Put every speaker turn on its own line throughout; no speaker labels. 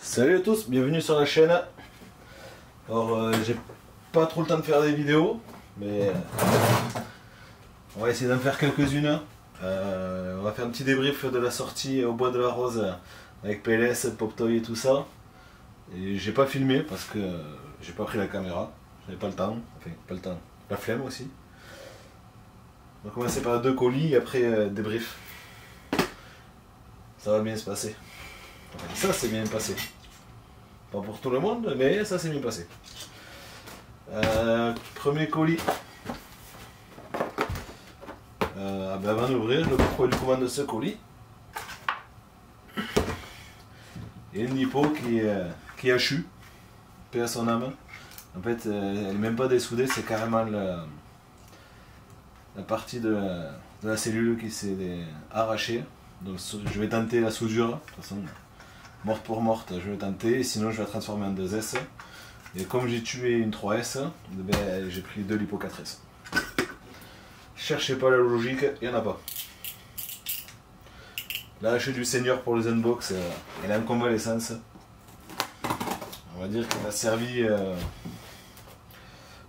Salut à tous, bienvenue sur la chaîne. Alors j'ai pas trop le temps de faire des vidéos, mais on va essayer d'en faire quelques-unes. On va faire un petit débrief de la sortie au Bois de la Rose avec PLS, Poptoy et tout ça. Et j'ai pas filmé parce que j'ai pas pris la caméra, j'avais pas le temps, enfin pas le temps, la flemme aussi. On va commencer par 2 colis et après débrief. Ça va bien se passer. Enfin, ça c'est bien passé. Pas pour tout le monde, mais ça s'est bien passé. Premier colis. Avant d'ouvrir, le pourquoi du comment de ce colis. Et une lipo qui a chu, paix à son âme. En fait, elle n'est même pas dessoudée, c'est carrément la partie de la cellule qui s'est arrachée. Donc je vais tenter la soudure, de toute façon, morte pour morte, je vais tenter, sinon je vais la transformer en 2S. Et comme j'ai tué une 3S, ben, j'ai pris 2 lipo 4S. Cherchez pas la logique, il n'y en a pas. La hache du seigneur pour les unbox, elle est en convalescence. On va dire qu'elle a servi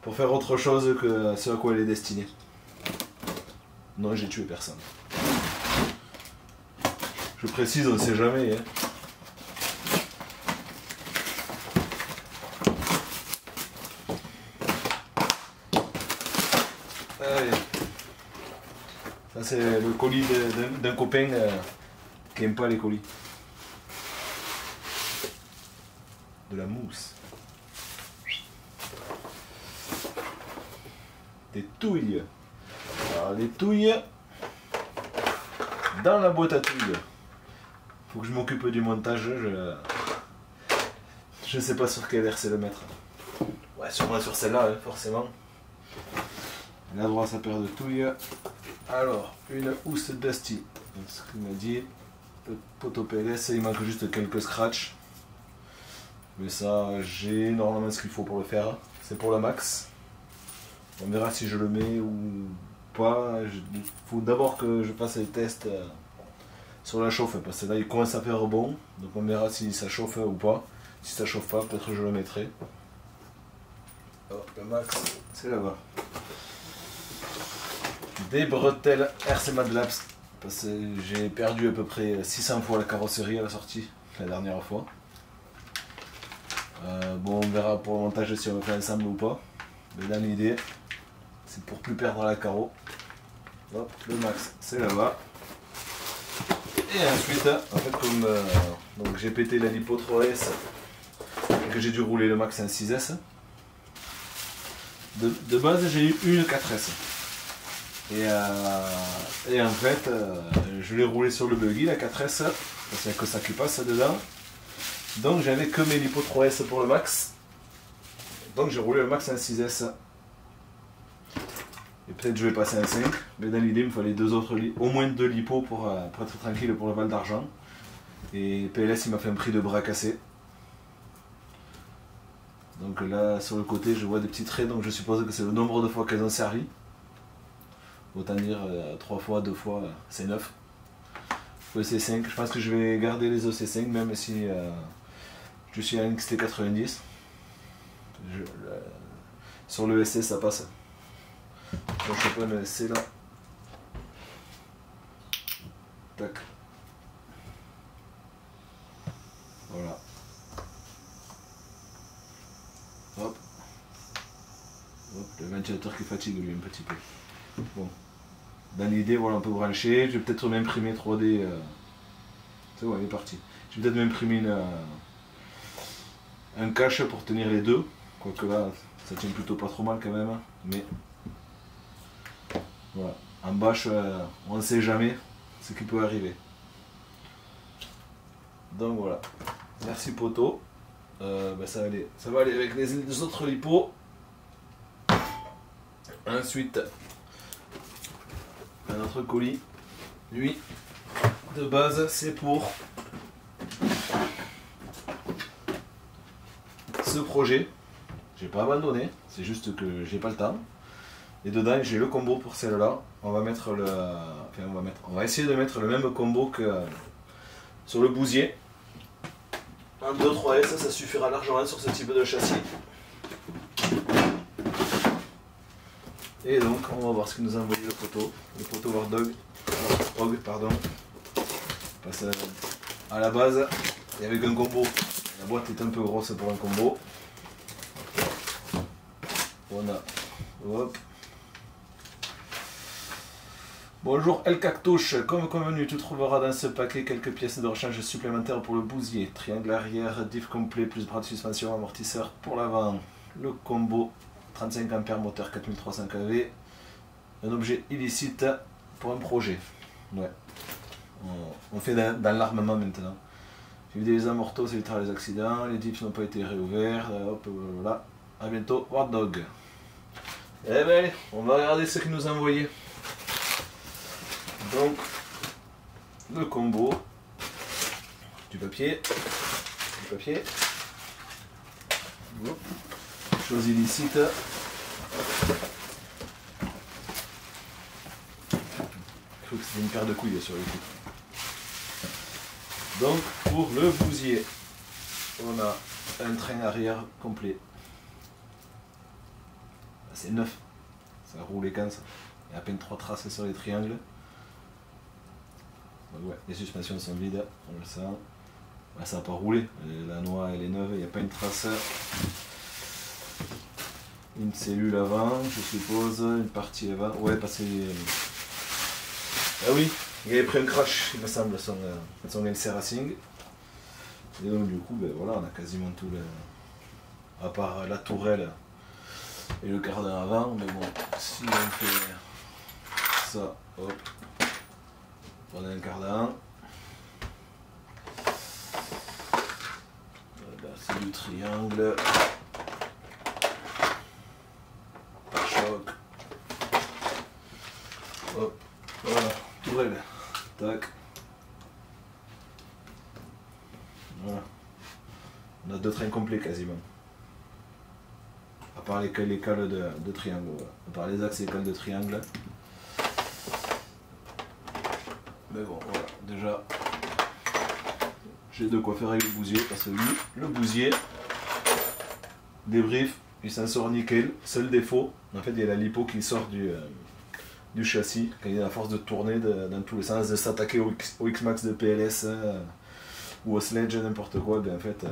pour faire autre chose que ce à quoi elle est destinée. Non, j'ai tué personne. Je précise, on ne sait jamais. Hein. Allez. Ça c'est le colis d'un copain qui n'aime pas les colis. De la mousse. Des touilles. Alors les touilles dans la boîte à touilles. Faut que je m'occupe du montage. Je ne sais pas sur quelle RC le mettre. Ouais, sûrement sur celle-là, hein, forcément. La droite sa paire de touilles. Alors, une housse Dusty. Ce qu'il m'a dit. Le poteau PLS, il manque juste quelques scratchs. Mais ça, j'ai normalement ce qu'il faut pour le faire. C'est pour le max. On verra si je le mets ou pas. Il faut d'abord que je fasse les tests sur la chauffe. Parce que là, il commence à faire bon. Donc on verra si ça chauffe ou pas. Si ça chauffe pas, peut-être que je le mettrai. Oh, le max, c'est là-bas. Des bretelles RC Mad Labs, parce que j'ai perdu à peu près 600 fois la carrosserie à la sortie, la dernière fois. Bon, on verra pour le montage si on le fait ensemble ou pas. Mais dans l'idée, c'est pour plus perdre la carreau. Hop, le max, c'est là-bas. Et ensuite, en fait, comme donc j'ai pété la lipo 3S et que j'ai dû rouler le max en 6S, de base j'ai eu une 4S. Et en fait, je l'ai roulé sur le buggy, la 4S, parce qu'il n'y a que ça qui passe dedans. Donc j'avais que mes lipo 3S pour le max. Donc j'ai roulé le max en 6S. Et peut-être je vais passer en 5. Mais dans l'idée, il me fallait au moins 2 lipos pour être tranquille pour le Val d'Argent. Et PLS, il m'a fait un prix de bras cassé. Donc là, sur le côté, je vois des petits traits. Donc je suppose que c'est le nombre de fois qu'elles ont servi. Autant dire 3 fois, 2 fois, c'est 9. EC5, je pense que je vais garder les EC5 même si je suis à XT90. Sur le SC ça passe. Donc je prends le SC là. Tac. Voilà. Hop. Hop, le ventilateur qui fatigue lui un petit peu. Bon. Dans l'idée, voilà, on peut brancher. Je vais peut-être m'imprimer 3D. C'est bon, il est parti. Je vais peut-être m'imprimer un cache pour tenir les deux. Quoique là, ça tient plutôt pas trop mal quand même. Mais voilà. En bâche, on ne sait jamais ce qui peut arriver. Donc voilà. Merci poteau. Ben, ça va aller avec les autres lipos. Ensuite. Un autre colis, lui, de base, c'est pour ce projet. J'ai pas abandonné, c'est juste que j'ai pas le temps. Et dedans, j'ai le combo pour celle-là. On va mettre on va essayer de mettre le même combo que sur le bousier. En 2-3S, ça suffira largement sur ce type de châssis. Et donc, on va voir ce que nous a envoyé le poteau Wardog, pardon. Parce à la base, il n'y avait qu'un combo. La boîte est un peu grosse pour un combo. On a, hop. Bonjour El Cactouche, comme convenu, tu trouveras dans ce paquet quelques pièces de rechange supplémentaires pour le bousier. Triangle arrière, diff complet, plus bras de suspension, amortisseur pour l'avant. Le combo 35 A, moteur 4300 kV. Un objet illicite pour un projet. Ouais. On fait dans l'armement maintenant. J'ai vu des amortos, ça évitera les accidents. Les dips n'ont pas été réouverts. Hop, voilà. A bientôt, War Dog. Eh ben, on va regarder ce qu'il nous a envoyé. Donc, le combo du papier, chose illicite. Je trouve que c'est une paire de couilles sur le coup. Donc, pour le bousier, on a un train arrière complet. C'est neuf, ça roule quand ça. Il y a à peine 3 traces sur les triangles. Donc ouais, les suspensions sont vides, on le sent. Ouais, ça n'a pas roulé, la noix elle est neuve, il n'y a pas une trace. Une cellule avant, je suppose, une partie avant. Ouais, parce que. Ah oui, il avait pris un crash, il me semble, son LC Racing. Et donc du coup, ben voilà, on a quasiment tout le. À part la tourelle et le cardan avant, mais bon, si on fait ça, hop. On a un cardan. Là c'est du triangle. Pare-choc. Hop. Voilà. Tourelle. Tac. Voilà. On a deux trains complets quasiment. À part les cales de triangle. Voilà. À part les axes et les cales de triangle. Mais bon, voilà, déjà, j'ai de quoi faire avec le bousier, parce que lui, le bousier, débrief, il s'en sort nickel. Seul défaut, en fait, il y a la lipo qui sort du châssis, quand il a la force de tourner dans tous les sens, de s'attaquer au X-Max de PLS ou au Sledge, n'importe quoi, bien en fait,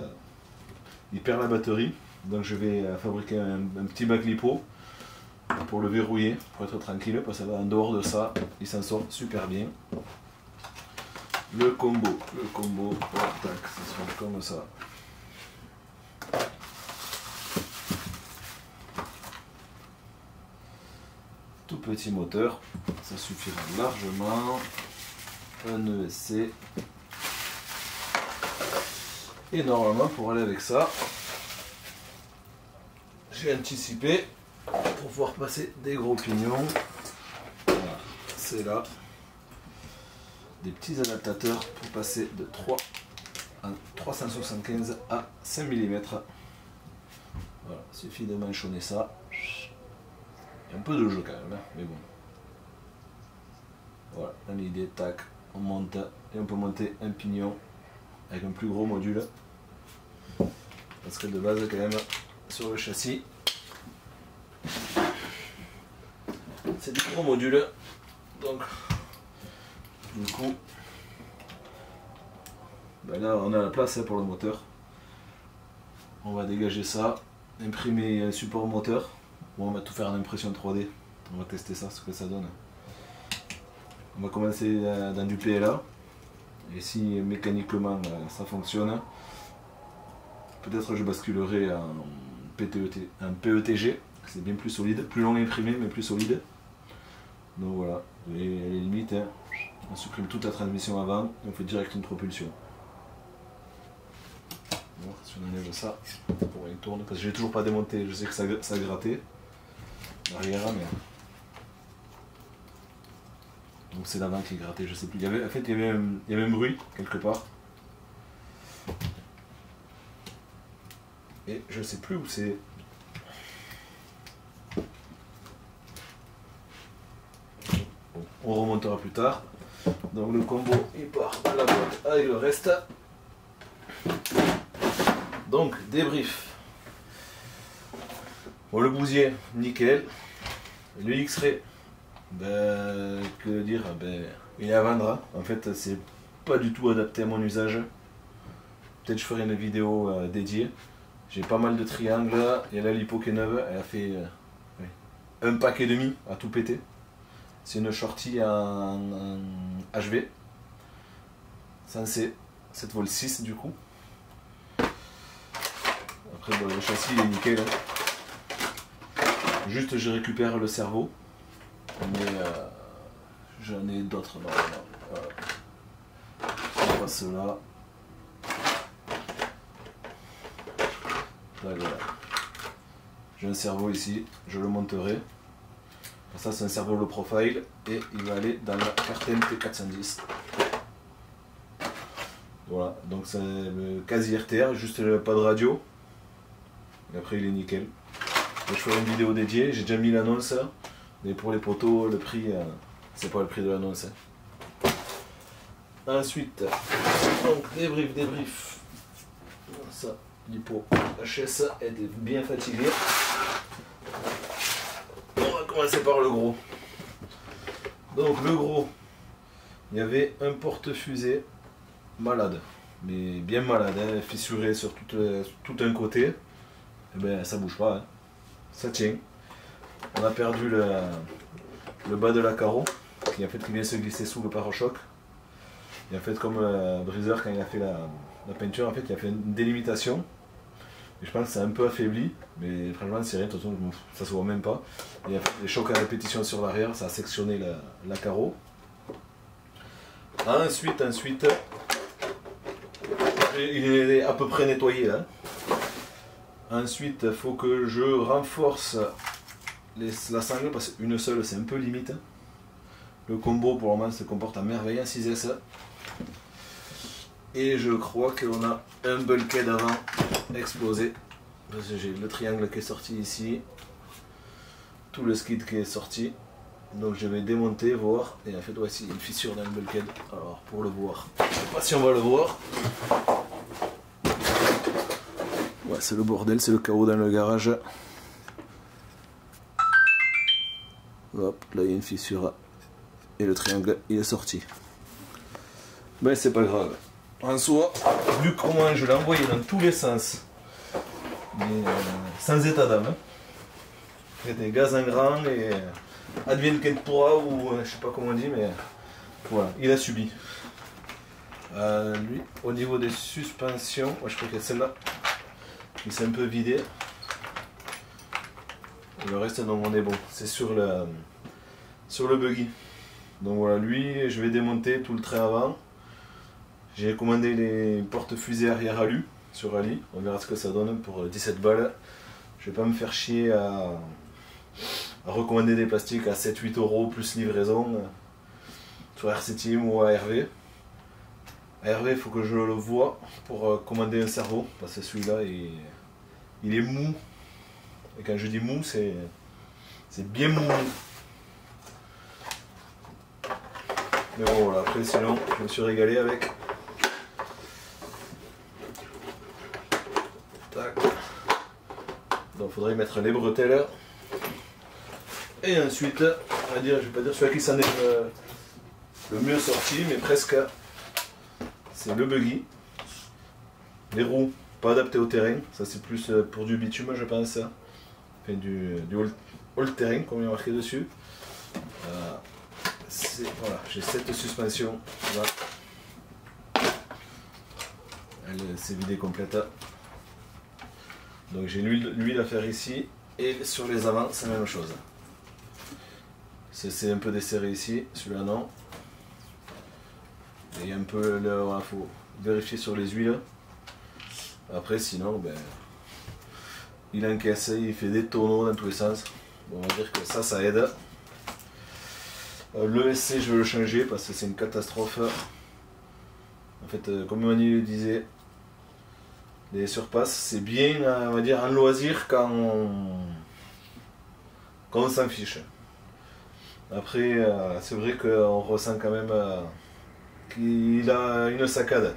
il perd la batterie. Donc je vais fabriquer un petit bac lipo pour le verrouiller, pour être tranquille, parce que en dehors de ça, il s'en sort super bien. Le combo, voilà, tac, ça se fait comme ça. Tout petit moteur, ça suffira largement. Un ESC. Et normalement, pour aller avec ça, j'ai anticipé pour pouvoir passer des gros pignons. Voilà, c'est là. Des petits adaptateurs pour passer de 375 à 5 mm. Voilà, il suffit de manchonner ça. Il y a un peu de jeu quand même, hein, mais bon. Voilà, l'idée, tac, on monte et on peut monter un pignon avec un plus gros module. Parce que de base quand même, sur le châssis, c'est du gros module. Donc, du coup, ben là on a la place pour le moteur. On va dégager ça, imprimer un support moteur. Bon, on va tout faire en impression 3D. On va tester ça, ce que ça donne. On va commencer dans du PLA. Et si mécaniquement ça fonctionne, peut-être je basculerai en PETG. C'est bien plus solide, plus long à imprimer mais plus solide. Donc voilà, et à la limite, hein, on supprime toute la transmission avant et on fait direct une propulsion. Bon, si on enlève ça, pour il tourne, parce que j'ai toujours pas démonté, je sais que ça a gratté l'arrière, mais donc c'est l'avant qui grattait, je sais plus. En fait, il y avait un bruit quelque part. Et je sais plus où c'est. Bon, on remontera plus tard. Donc le combo il part à la boîte avec le reste. Donc, débrief. Bon, le bousier, nickel. Le X-Ray, ben, que dire, ben, il est à vendre. Hein. En fait, c'est pas du tout adapté à mon usage. Peut-être je ferai une vidéo dédiée. J'ai pas mal de triangles. Il y a la lipo qui est neuve. Elle a fait un pack et demi à tout péter. C'est une shorty en HV. Sensé 7 v 6 du coup. Après bon, le châssis il est nickel. Juste je récupère le cerveau. Mais j'en ai d'autres normalement. On passe là. Voilà. J'ai un cerveau ici, je le monterai. Ça c'est un cerveau low profile et il va aller dans la Carten T410. Voilà, donc c'est le quasi RTR, juste pas de radio. Et après il est nickel. Je ferai une vidéo dédiée, j'ai déjà mis l'annonce. Mais pour les poteaux, le prix, c'est pas le prix de l'annonce. Ensuite, donc débrief. Ça, l'hypo HS est bien fatiguée. On va commencer par le gros. Donc le gros, il y avait un porte-fusée malade, mais bien malade, hein, fissuré sur tout un côté. Et ben ça bouge pas, hein. Ça tient. On a perdu le bas de la carreau, qui en fait qui vient se glisser sous le pare-choc. Et en fait comme Briseur quand il a fait la peinture, en fait il a fait une délimitation. Et je pense que c'est un peu affaibli, mais franchement c'est rien, de toute façon ça se voit même pas. Il y a fait des chocs à répétition sur l'arrière, ça a sectionné la carreau. Ensuite, il est à peu près nettoyé là. Ensuite, il faut que je renforce la sangle parce qu'une seule c'est un peu limite. Le combo pour le moment se comporte à merveille en 6S. Et je crois qu'on a un bulkhead avant explosé. Parce que j'ai le triangle qui est sorti ici. Tout le skid qui est sorti. Donc je vais démonter, voir. Et en fait voici une fissure dans le bulkhead. Alors pour le voir, je sais pas si on va le voir. Ouais, c'est le bordel, c'est le chaos dans le garage. Hop, là il y a une fissure. Et le triangle il est sorti. Ben c'est pas grave. En soi, vu comment je l'ai envoyé dans tous les sens, mais sans état d'âme. Hein. C'était gaz en grand et advienne qu'elle pourra, ou je sais pas comment on dit, mais voilà, il a subi. Lui, au niveau des suspensions, moi je crois que celle-là, il s'est un peu vidé. Et le reste, non, on est bon. C'est sur le buggy. Donc voilà, lui, je vais démonter tout le train avant. J'ai commandé les porte-fusées arrière alu sur Ali. On verra ce que ça donne pour 17 balles. Je vais pas me faire chier à recommander des plastiques à 7-8 euros plus livraison sur RC Team ou ARV. ARV, il faut que je le voie pour commander un cerveau parce que celui-là il est mou. Et quand je dis mou, c'est bien mou. Mais bon voilà, après sinon je me suis régalé avec. Tac. Donc il faudrait mettre les bretelles. Et ensuite, on va dire, je vais pas dire celui qui s'en est le mieux sorti, mais presque. C'est le buggy. Les roues pas adaptées au terrain, ça c'est plus pour du bitume je pense. Enfin, du all terrain comme il y a marqué dessus. Voilà, j'ai cette suspension là. Elle s'est vidée complète. Donc j'ai l'huile à faire ici. Et sur les avants, c'est la même chose. C'est un peu desserré ici, celui-là non. Et un peu là, il faut vérifier sur les huiles. Après sinon, ben, il encaisse, il fait des tonneaux dans tous les sens. Bon, on va dire que ça aide. Le SC je vais le changer parce que c'est une catastrophe. En fait, comme Manu le disait, les surpasses c'est bien, on va dire, en loisir quand on s'en fiche. Après, c'est vrai qu'on ressent quand même qu'il a une saccade.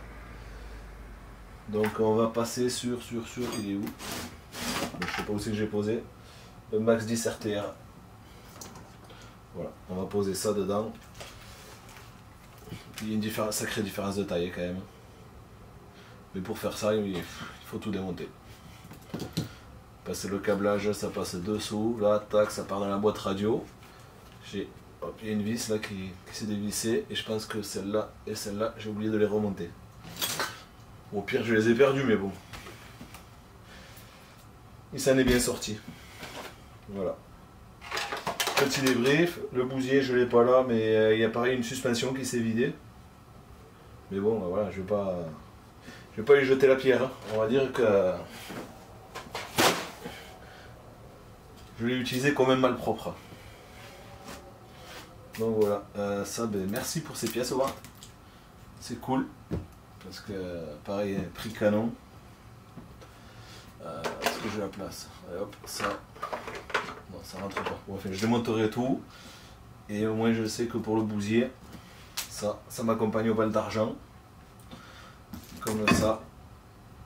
Donc on va passer sur, il est où? Je sais pas où c'est que j'ai posé. Le Max 10 RTR. Voilà, on va poser ça dedans. Il y a une sacrée différence de taille quand même. Mais pour faire ça, il faut tout démonter. Passer le câblage, ça passe dessous. Là, tac, ça part dans la boîte radio. Il y a une vis là qui s'est dévissée. Et je pense que celle-là et celle-là, j'ai oublié de les remonter. Au pire, je les ai perdus, mais bon. Il s'en est bien sorti. Voilà. Petit débrief. Le bousier, je l'ai pas là, mais il y a pareil une suspension qui s'est vidée. Mais bon, voilà, je vais pas lui jeter la pierre. Hein. On va dire que je l'ai utilisé comme un malpropre. Donc voilà, ça, ben, merci pour ces pièces, voir. C'est cool. Parce que, pareil, prix canon. Est-ce que je la place? Allez, hop, ça. Non, ça rentre pas. Bon, enfin, je démonterai tout. Et au moins, je sais que pour le bousier, ça m'accompagne au bal d'argent. Comme ça.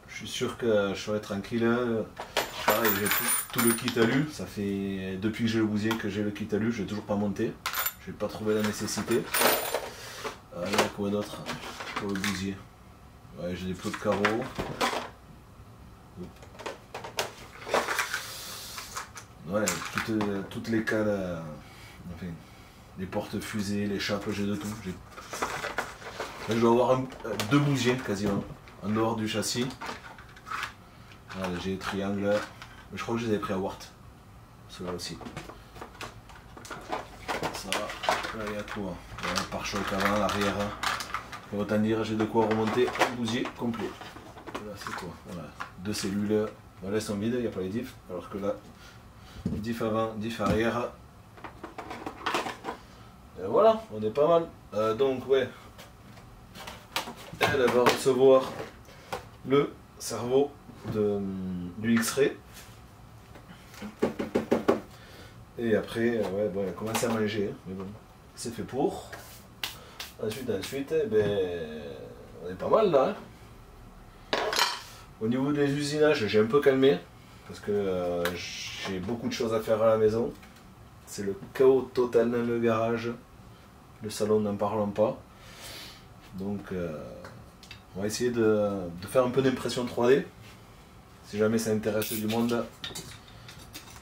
Je suis sûr que je serai tranquille. Pareil, j'ai tout le kit alu. Ça fait depuis que j'ai le bousier que j'ai le kit alu. Je n'ai toujours pas monté. Je n'ai pas trouvé la nécessité. Il y a quoi d'autre pour le bousier? Ouais, j'ai des plots de carreaux. Ouais, toutes les cales, enfin, les portes fusées, les chapes, j'ai de tout. Là, je dois avoir deux bousiers quasiment, en dehors du châssis. Voilà, j'ai des triangles, je crois que je les ai pris à Wart, ceux-là aussi. Ça, là il y a tout, voilà, pare-choc avant, l'arrière. Autant dire, j'ai de quoi remonter un bousier complet. Là c'est quoi? Voilà, deux cellules, voilà, elles sont vides, il n'y a pas les diffs, alors que là, diff avant, diff arrière. Et voilà, on est pas mal. Donc ouais, elle va recevoir le cerveau du X-Ray. Et après, ouais, bon, elle a commencé à manger, hein, mais bon, c'est fait pour. Ensuite, eh ben, on est pas mal là. Hein. Au niveau des usinages, j'ai un peu calmé, parce que j'ai beaucoup de choses à faire à la maison. C'est le chaos total dans le garage. Le salon, n'en parlons pas. Donc, on va essayer de faire un peu d'impression 3D. Si jamais ça intéresse du monde,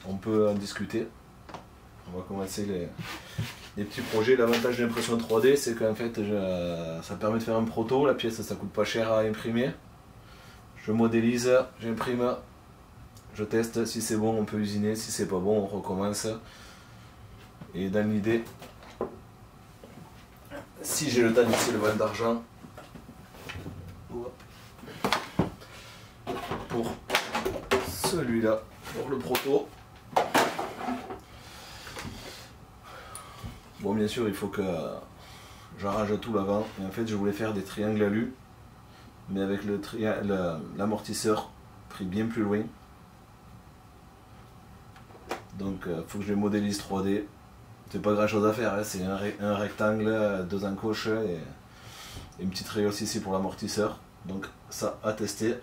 on peut en discuter. On va commencer les petits projets. L'avantage de l'impression 3D, c'est qu'en fait, ça permet de faire un proto. La pièce, ça coûte pas cher à imprimer. Je modélise, j'imprime, je teste. Si c'est bon, on peut usiner. Si c'est pas bon, on recommence. Et dans l'idée, si j'ai le temps d'ici le bal d'argent, pour celui-là, pour le proto. Bon, bien sûr, il faut que j'arrange tout l'avant. Et en fait, je voulais faire des triangles alu, mais avec l'amortisseur pris bien plus loin. Donc, il faut que je les modélise 3D. C'est pas grand chose à faire, hein. C'est un rectangle, deux encoches et une petite rayon ici pour l'amortisseur. Donc, ça à tester.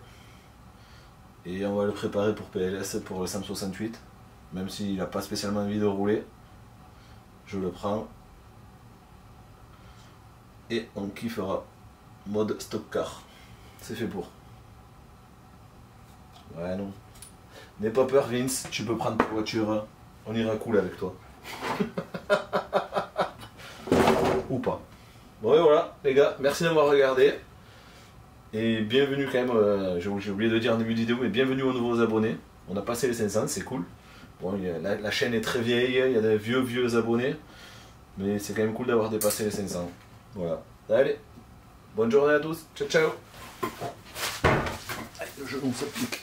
Et on va le préparer pour PLS, pour le SAM68. Même s'il n'a pas spécialement envie de rouler. Je le prends et on kiffera. Mode stock car, c'est fait pour. Ouais, non, n'aie pas peur Vince, tu peux prendre ta voiture, on ira cool avec toi. Ou pas. Bon et voilà les gars, merci d'avoir regardé et bienvenue quand même, j'ai oublié de dire en début de vidéo, mais bienvenue aux nouveaux abonnés. On a passé les 500, c'est cool. Bon, la chaîne est très vieille, il y a des vieux abonnés, mais c'est quand même cool d'avoir dépassé les 500. Voilà. Allez, bonne journée à tous, ciao ciao. Aïe, le genou ça pique.